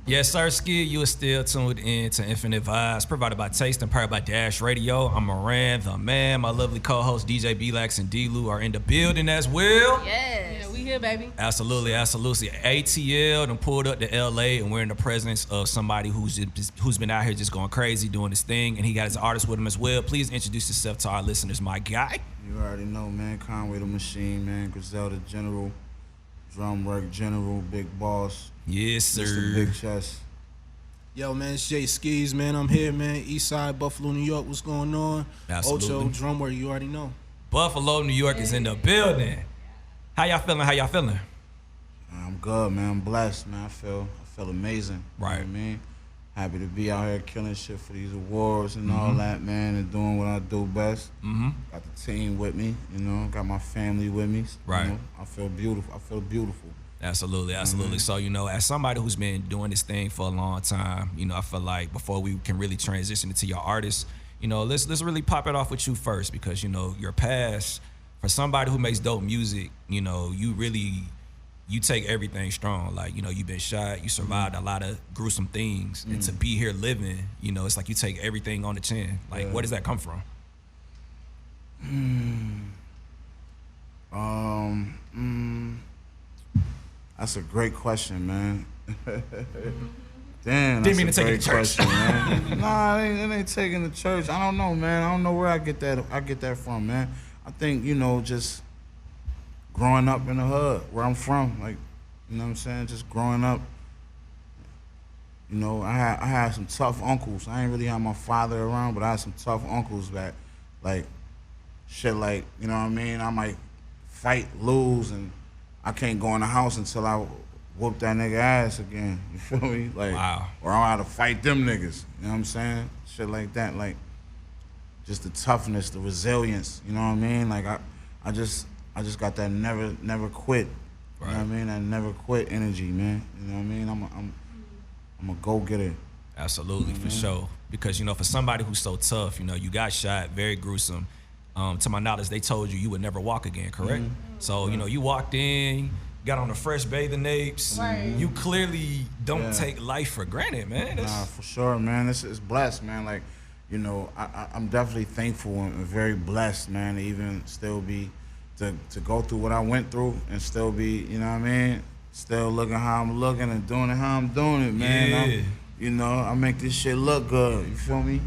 Yes, sir, Skid. You are still tuned in to Infinite Vibes, provided by Taste and powered by Dash Radio. I'm Moran, the man. My lovely co-host DJ B-Lax and D-Lou are in the building as well. Yes. Yeah, we here, baby. Absolutely, absolutely. ATL done pulled up to LA, and we're in the presence of somebody who's been out here just going crazy doing his thing, and he got his artist with him as well. Please introduce yourself to our listeners, my guy. You already know, man. Conway the Machine, man. Griselda General, Drum Work General, Big Boss. Yes, sir. Mr. Big Chest. Yo, man, it's Skeese, man. I'm here, man. East Side, Buffalo, New York. What's going on? Absolutely. Ocho, Drummer, you already know. Buffalo, New York is in the building. How y'all feeling? How y'all feeling? I'm good, man. I'm blessed, man. I feel amazing. Right. You know what I mean? Happy to be out here killing shit for these awards and all that, man, and doing what I do best. Got the team with me, you know, got my family with me. Right. You know, I feel beautiful. I feel beautiful. Absolutely, absolutely. So, you know, as somebody who's been doing this thing for a long time, you know, I feel like before we can really transition into your artist, you know, let's really pop it off with you first, because, you know, your past, for somebody who makes dope music, you know, you take everything strong. Like, you know, you've been shot, you survived a lot of gruesome things, and to be here living, you know, it's like you take everything on the chin. Like, where does that come from? That's a great question, man. Damn, Didn't mean that's to a take it great to church. question, man. Nah, it ain't taking the church. I don't know, man. I don't know where I get that from, man. I think, you know, just growing up in the hood, where I'm from, like, you know what I'm saying? Just growing up, you know, I had some tough uncles. I ain't really have my father around, but I had some tough uncles that, like, shit like, you know what I mean? I might fight, lose, and I can't go in the house until I whoop that nigga ass again. You feel me? Like, Wow. or I have to fight them niggas. You know what I'm saying? Shit like that. Like, just the toughness, the resilience. You know what I mean? Like, I just got that never quit. Right. You know what I mean? That never quit energy, man. You know what I mean? I'm a go-getter. Absolutely, for sure. Because, you know, for somebody who's so tough, you know, you got shot, very gruesome. To my knowledge, they told you would never walk again, correct? So, you know, you walked in, got on the fresh bathing apes. Right. You clearly don't take life for granted, man. Nah, for sure, man. It's blessed, man. Like, you know, I'm definitely thankful and very blessed, man, to even still be, to go through what I went through and still be, you know what I mean? Still looking how I'm looking and doing it how I'm doing it, man. Yeah. You know, I make this shit look good. You feel me?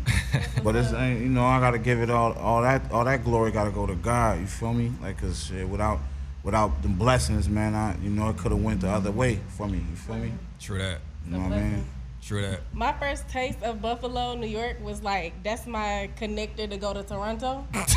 But it's, you know, I gotta give it all that glory gotta go to God. You feel me? Like, 'cause shit, without the blessings, man, you know, it could have went the other way for me. You feel me? True that. You know what I mean? True that. My first taste of Buffalo, New York was like, that's my connector to go to Toronto. That's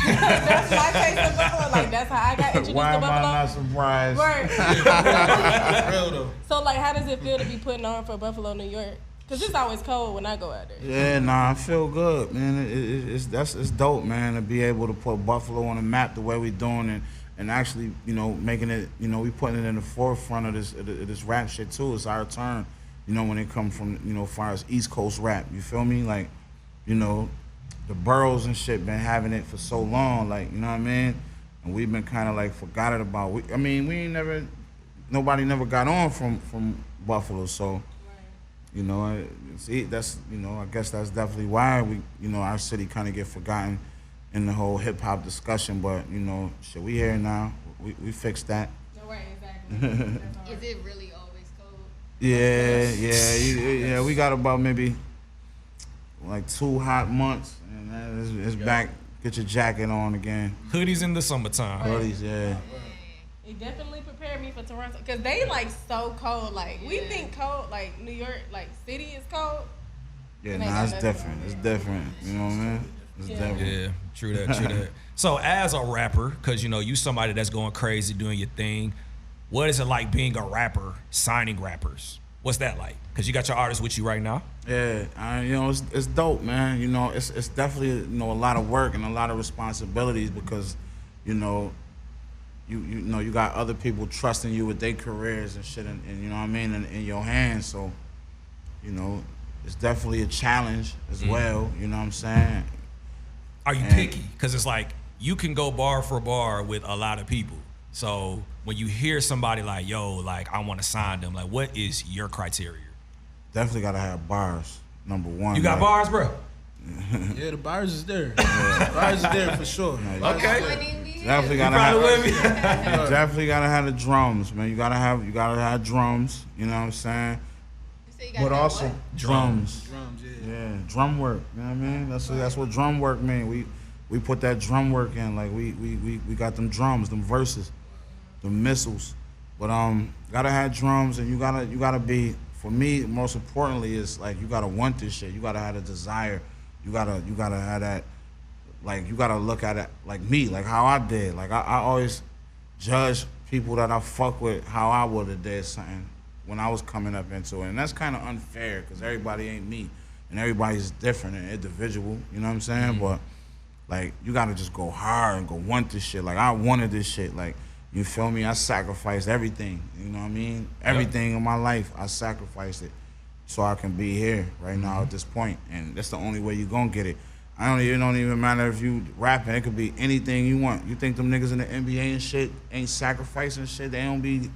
my taste of Buffalo. Like, that's how I got introduced Why to am I Buffalo. not surprised? Right. Real though. So, like, how does it feel to be putting on for Buffalo, New York? Because it's always cold when I go out there. Yeah, nah, I feel good, man. It's dope, man, to be able to put Buffalo on the map the way we doing and actually, you know, making it, you know, we putting it in the forefront of this rap shit too. It's our turn, you know, when it comes from, you know, far as East Coast rap. You feel me? Like, you know, the boroughs and shit been having it for so long, like, you know what I mean? And we've been kind of like forgotten about. Nobody never got on from Buffalo, so. You know, that's, you know, I guess that's definitely why we, you know, our city kind of get forgotten in the whole hip hop discussion. But, you know, shit, we here now. We fixed that. Right, exactly. Is it really always cold? Yeah. We got about maybe like 2 hot months, and then it's back. Get your jacket on again. Hoodies in the summertime. Hoodies, yeah. It definitely prepared me for Toronto because they like so cold. Like we think cold, like New York, like city is cold. Yeah, And they nah, got it's nothing. different. It's different. You know what I mean? It's different. Yeah, true that, true that. So as a rapper, because, you know, you somebody that's going crazy doing your thing, what is it like being a rapper, signing rappers? What's that like? Because you got your artists with you right now. Yeah, you know, it's dope, man. You know, it's definitely, you know, a lot of work and a lot of responsibilities because, you know, you know, you got other people trusting you with their careers and shit, and you know what I mean, in your hands. So, you know, it's definitely a challenge as well. You know what I'm saying? Are you picky? Because it's like you can go bar for bar with a lot of people. So when you hear somebody like, yo, like I want to sign them, like what is your criteria? definitely gotta have bars. Number one. You got like, bars, bro? Yeah, the bars is there. The bars is there for sure. Okay. Definitely gotta definitely gotta have the drums, man. You gotta have drums. You know what I'm saying? But also drums. Drums, Yeah, drum work. You know what I mean? That's what drum work mean. We put that drum work in. Like we got them drums, them verses, them missiles. But gotta have drums, and you gotta be. For me, most importantly, is like you gotta want this shit. You gotta have a desire. You gotta have that. Like you gotta look at it like me, like how I did. Like I always judge people that I fuck with how I would have did something when I was coming up into it, and that's kind of unfair because everybody ain't me, and everybody's different and individual. You know what I'm saying? Mm-hmm. But like you gotta just go hard and go want this shit. Like I wanted this shit. Like you feel me? I sacrificed everything. You know what I mean? Everything in my life, I sacrificed it so I can be here right now at this point, and that's the only way you gonna get it. It don't even matter if you rapping. It could be anything you want. You think them niggas in the NBA and shit ain't sacrificing shit? They don't be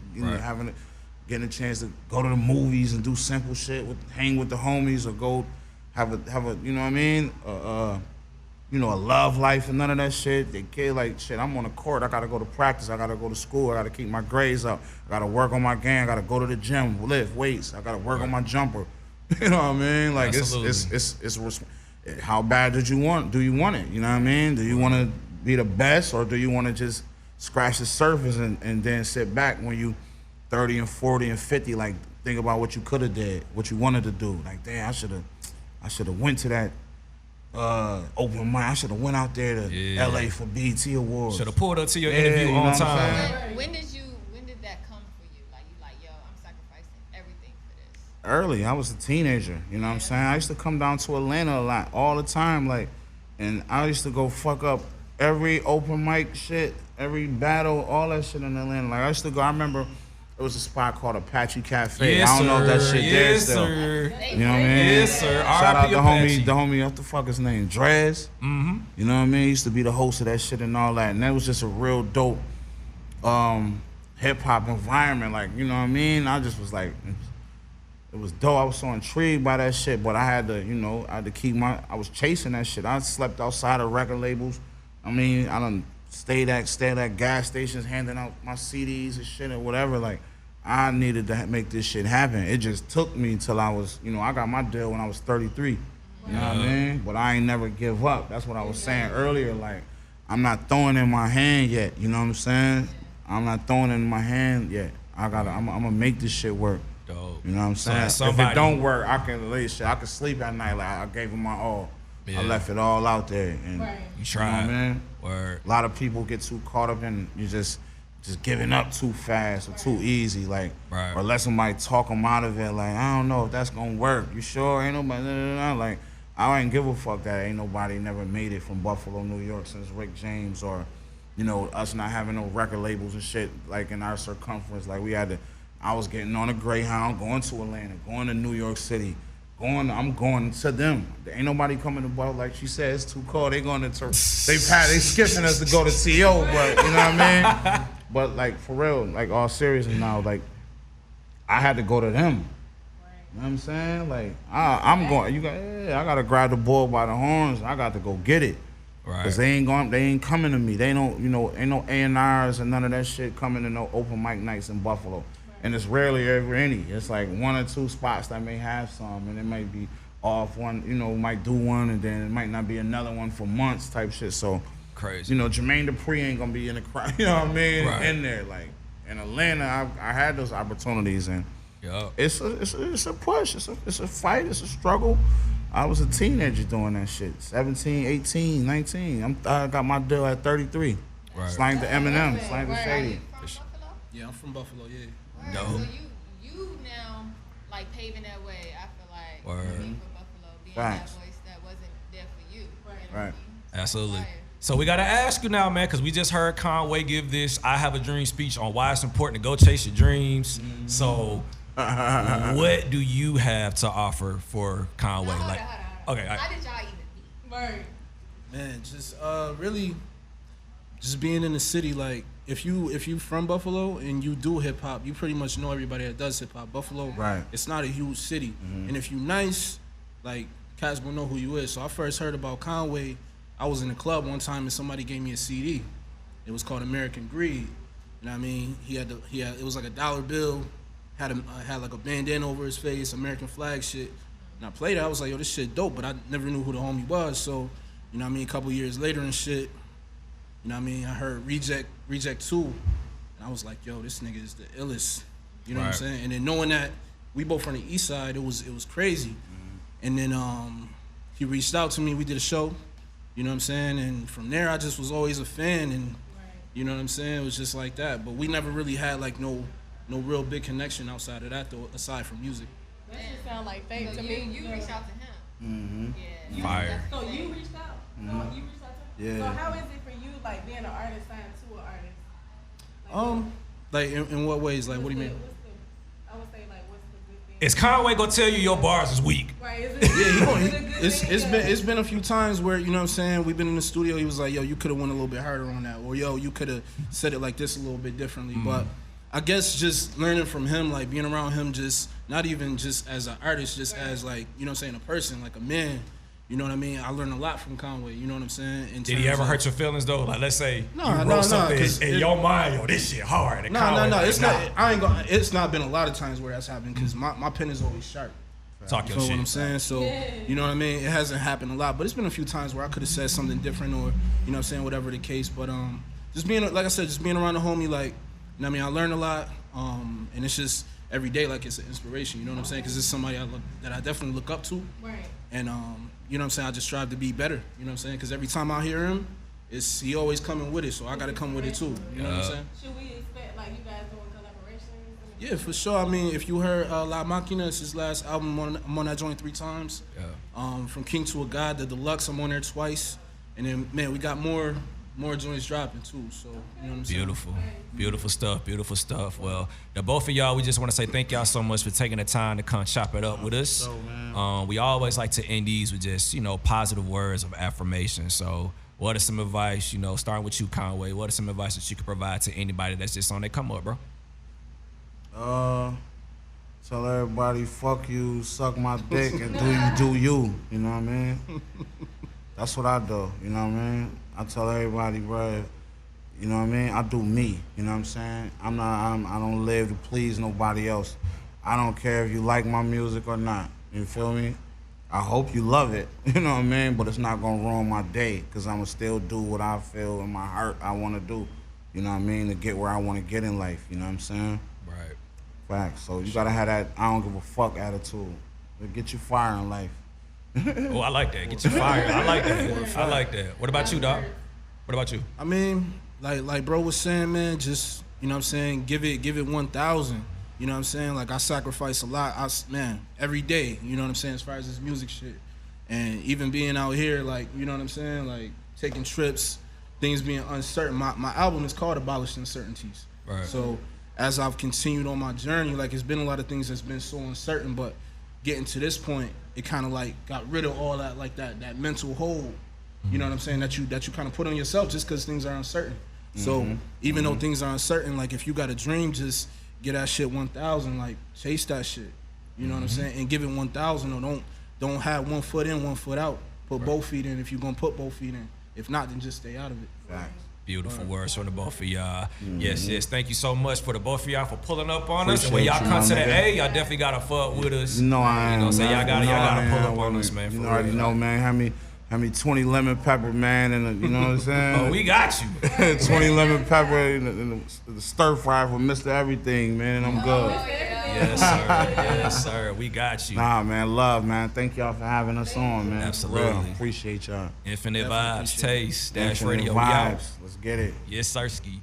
getting a chance to go to the movies and do simple shit, hang with the homies, or go have a you know what I mean? A love life and none of that shit. They kid like shit. I'm on the court. I gotta go to practice. I gotta go to school. I gotta keep my grades up. I gotta work on my game. I gotta go to the gym, lift weights. I gotta work on my jumper. You know what I mean? Like it's how bad do you want it? You know what I mean? Do you want to be the best, or do you want to just scratch the surface and then sit back when you 30 and 40 and 50, like think about what you could have did, what you wanted to do. Like, damn, I should have went to that open mic. I should have went out there to LA for BET Awards. Should have pulled up to your interview on time. When did that come for you? Like you like, yo, I'm sacrificing everything for this. Early, I was a teenager, you know what I'm saying? I used to come down to Atlanta a lot, all the time, like, and I used to go fuck up every open mic shit, every battle, all that shit in Atlanta. Like, I remember it was a spot called Apache Cafe. Yes, I don't know if that shit there still. Sir. You know what I mean? Yes, sir. Shout out Apache. the homie, what the fuck his name? Drez. Mm-hmm. You know what I mean? He used to be the host of that shit and all that. And that was just a real dope hip hop environment. Like, you know what I mean? I just was like, it was dope. I was so intrigued by that shit, but I had to keep I was chasing that shit. I slept outside of record labels. I mean, I done stayed at gas stations handing out my CDs and shit or whatever. Like, I needed to make this shit happen. It just took me till I was, I got my deal when I was 33. You know what I mean? But I ain't never give up. That's what I was saying earlier. Like, I'm not throwing in my hand yet. You know what I'm saying? I'm not throwing it in my hand yet. I'm gonna make this shit work. Dope. You know what I'm saying? So if it don't work, I can lay shit. I can sleep at night. Like, I gave it my all. Yeah. I left it all out there. And You tried. You know what I mean? Word. A lot of people get too caught up in you just giving up too fast or too easy, like, or let somebody talk them out of it. Like, I don't know if that's gonna work. You sure? Ain't nobody. Like, I ain't give a fuck that ain't nobody never made it from Buffalo, New York since Rick James, or, us not having no record labels and shit like in our circumference. Like, I was getting on a Greyhound, going to Atlanta, going to New York City. I'm going to them. There ain't nobody coming to Buffalo. Like she said, it's too cold. They going to they skipping us to go to TO, but you know what I mean? But like for real, like all seriousness now, like I had to go to them. You know what I'm saying? Like I'm going. I gotta grab the bull by the horns. I got to go get it. Right. Cause they ain't coming to me. They don't, ain't no A&Rs and none of that shit coming to no open mic nights in Buffalo. And it's rarely ever any. It's like one or two spots that may have some, and it might be off one, might do one, and then it might not be another one for months type shit. So crazy. Jermaine Dupri ain't gonna be in the crowd, you know what I mean? Right. In there. Like in Atlanta, I had those opportunities, and it's a push, it's a fight, it's a struggle. I was a teenager doing that shit. 17, 18, 19. I got my deal at 33. Right. Slang to Eminem, slang to Shady. Yeah, I'm from Buffalo, yeah. No. So you now like paving that way. I feel like being from Buffalo, being that voice that wasn't there for you. Right. Absolutely. So we gotta ask you now, man, because we just heard Conway give this "I Have a Dream" speech on why it's important to go chase your dreams. Mm-hmm. So, what do you have to offer for Conway? Hold on. Okay. How did y'all even meet? Word. Man, just really just being in the city, like if you from Buffalo and you do hip hop, you pretty much know everybody that does hip hop. Buffalo, Right. It's not a huge city, and if you nice, like cats will know who you is. So I first heard about Conway. I was in a club one time and somebody gave me a CD. It was called American Greed. And I mean, he had it was like $1 bill, had like a bandana over his face, American flag shit. And I played it. I was like, yo, this shit dope, but I never knew who the homie was. So, you know what I mean, a couple years later and shit, you know what I mean, I heard Reject 2. And I was like, yo, this nigga is the illest. You know what I'm saying? And then knowing that we both from the east side, it was crazy. And then he reached out to me, we did a show, you know what I'm saying? And from there I just was always a fan, and you know what I'm saying? It was just like that. But we never really had like no real big connection outside of that though, aside from music. That just sound like fake to me. You reached out to him. Yeah. Fire. So you reached out? No, you reached out to him? Yeah. So how is it for you, like, being an artist signed to an artist? Like in what ways? Like what do you mean? I would say, like, what's the good thing? Is Conway gonna tell you your bars is weak? Right, is it, It's been a few times where, you know what I'm saying, we've been in the studio, he was like, yo, you could have went a little bit harder on that, or yo, you could have said it like this a little bit differently. But I guess just learning from him, like being around him, just not even just as an artist, just as like, you know what I'm saying, a person, like a man. You know what I mean? I learned a lot from Conway. You know what I'm saying? Did he ever hurt your feelings though? Like, let's say No, you no, wrote something no, in your mind, yo, this shit hard. And No. like, It's not. I ain't gonna. It's not been a lot of times where that's happened because my pen is always sharp. Talk You your know shit. what I'm saying? So, you know what I mean? It hasn't happened a lot, but it's been a few times where I could have said something different, or you know what I'm saying, whatever the case. But just being, like I said, just being around the homie, like, you know what I mean, I learned a lot, and it's just every day, like, it's an inspiration. You know what I'm saying? Because it's somebody that I definitely look up to, right. and you know what I'm saying, I just strive to be better. You know what I'm saying? Because every time I hear him, he always coming with it, so I got to come with it too. You know what I'm saying? Should we expect, like, you guys doing collaborations? Yeah, for sure. I mean, if you heard La Machina, it's his last album. I'm on that joint 3 times. Yeah. From King to a God, the deluxe, I'm on there twice. And then, man, we got more joints dropping too. So, you know what I'm saying? Beautiful stuff, beautiful stuff. Well, the both of y'all, we just want to say thank y'all so much for taking the time to come chop it up with us. So, man. We always like to end these with just, you know, positive words of affirmation. So what are some advice, you know, starting with you, Conway, what are some advice that you could provide to anybody that's just on their come up, bro? Tell everybody, fuck you, suck my dick, and do you. You know what I mean? That's what I do. You know what I mean? I tell everybody, bro. You know what I mean? I do me. You know what I'm saying? I don't live to please nobody else. I don't care if you like my music or not. You feel me? I hope you love it. You know what I mean? But it's not gonna ruin my day, because I'ma still do what I feel in my heart I wanna do. You know what I mean? To get where I wanna get in life. You know what I'm saying? Right. Facts. So you gotta have that I don't give a fuck attitude. It'll get you fire in life. Oh, I like that. Get you fired. I like that. I like that. What about you, dog? What about you? I mean, like bro was saying, man, just, you know what I'm saying, give it 1,000. You know what I'm saying? Like, I sacrifice a lot, man, every day, you know what I'm saying, as far as this music shit. And even being out here, like, you know what I'm saying, like, taking trips, things being uncertain. My album is called Abolish Uncertainties. Right. So as I've continued on my journey, like, it's been a lot of things that's been so uncertain, but getting to this point, it kind of like got rid of all that, like that mental hold, you know what I'm saying, that you kind of put on yourself just because things are uncertain. So even though things are uncertain, like, if you got a dream, just get that shit 1,000, like, chase that shit, you know what I'm saying, and give it 1,000. Or don't have one foot in, one foot out. Put both feet in if you're gonna put both feet in. If not, then just stay out of it. Facts. Beautiful words from the both of y'all. Yes. Thank you so much for the both of y'all for pulling up on us. And when y'all come to the A, y'all definitely gotta fuck with us. You know I am. You know what I'm saying? Y'all gotta pull up on us, man. You already know, man. How many 20 lemon pepper, man, and you know what I'm saying? Oh, we got you. 20 lemon pepper and the stir fry for Mr. Everything, man, and I'm good. Yes, sir. Yes, sir. We got you. Nah, man, love, man. Thank y'all for having us on, man. Absolutely. Real. Appreciate y'all. Infinite Vibes, Taste, Dash Infinite Radio, we out. vibes. Let's get it. Yes, sir, Ski.